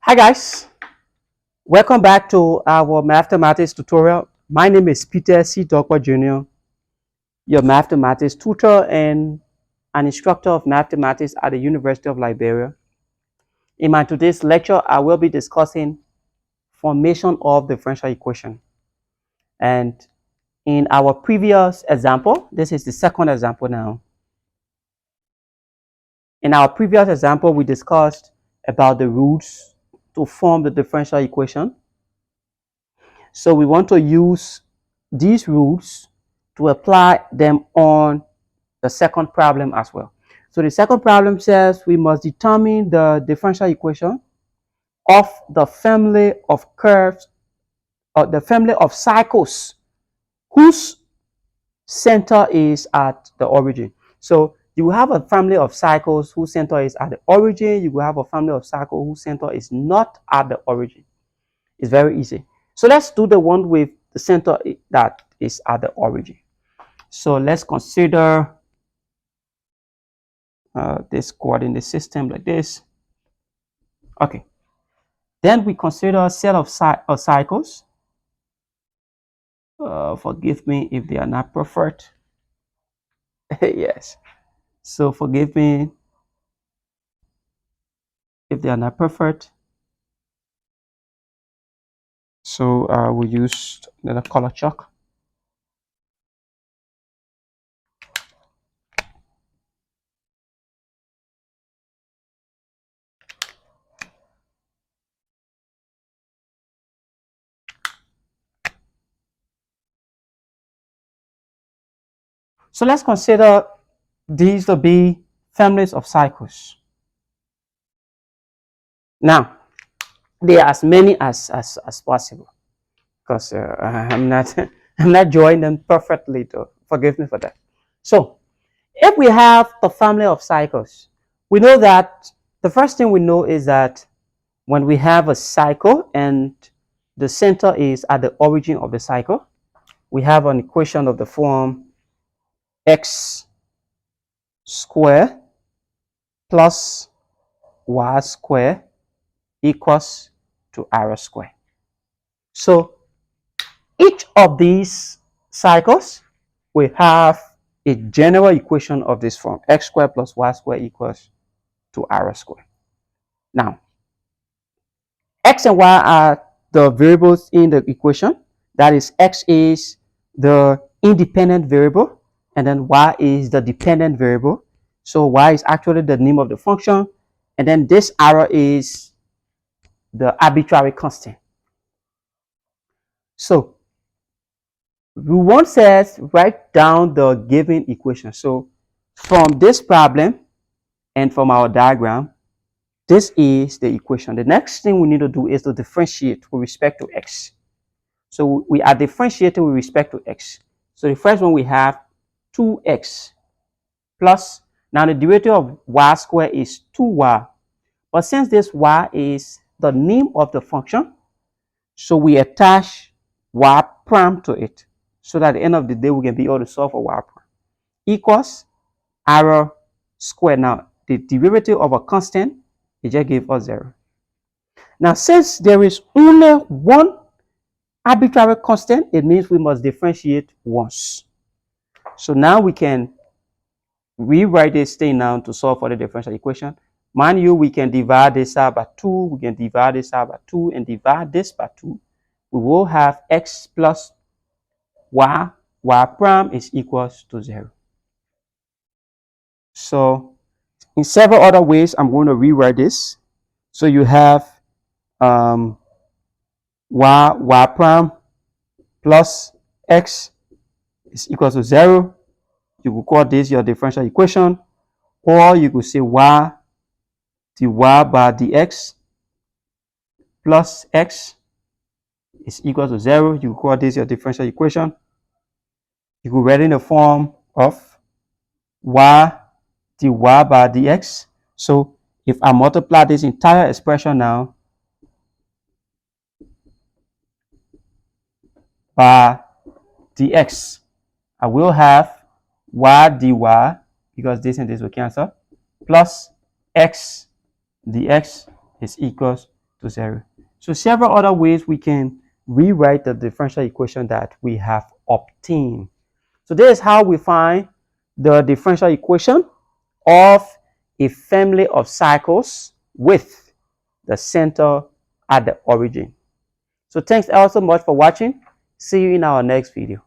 Hi guys, welcome back to our mathematics tutorial. My name is Peter C. Dokwa Jr., your mathematics tutor and an instructor of mathematics at the University of Liberia. In my today's lecture, I will be discussing formation of differential equation. And in our previous example, this is the second example now. In our previous example, we discussed about the roots to form the differential equation. So we want to use these rules to apply them on the second problem as well. So the second problem says we must determine the differential equation of the family of curves or the family of cycles whose center is at the origin. So you will have a family of cycles whose center is at the origin. You will have a family of cycles whose center is not at the origin. It's very easy. So let's do the one with the center that is at the origin. So let's consider this coordinate system like this. Okay. Then we consider a set of cycles. Forgive me if they are not perfect. Yes. So forgive me if they are not perfect. So we use the color chalk. So let's consider these to be families of cycles. Now, there are as many as possible because I'm not I'm not drawing them perfectly though. Forgive me for that. So if we have the family of cycles, we know that the first thing we know is that when we have a cycle and the center is at the origin of the cycle, we have an equation of the form x squared plus y squared equals to r squared. So each of these cycles will have a general equation of this form: x squared plus y squared equals to r squared. Now, x and y are the variables in the equation. That is, x is the independent variable and then y is the dependent variable. So y is actually the name of the function, and then this arrow is the arbitrary constant. So we want to write down the given equation. So from this problem and from our diagram, this is the equation. The next thing we need to do is to differentiate with respect to x. So we are differentiating with respect to x. So the first one we have 2x plus, now the derivative of y squared is 2y. But since this y is the name of the function, so we attach y prime to it. So that at the end of the day, we can be able to solve for y prime. Equals r squared. Now, the derivative of a constant, it just gives us 0. Now, since there is only one arbitrary constant, it means we must differentiate once. So now we can rewrite this thing now to solve for the differential equation. Mind you, we can divide this out by 2, we can divide this out by 2, and divide this by 2. We will have x plus y prime is equals to 0. So in several other ways, I'm going to rewrite this. So you have y prime plus x is equal to 0. You could call this your differential equation, or you could say y dy by dx plus x is equal to 0. You could call this your differential equation. You could write in the form of y dy by dx. So if I multiply this entire expression now by dx, I will have y dy, because this and this will cancel, plus x dx is equals to 0. So several other ways we can rewrite the differential equation that we have obtained. So this is how we find the differential equation of a family of cycles with the center at the origin. So thanks also much for watching. See you in our next video.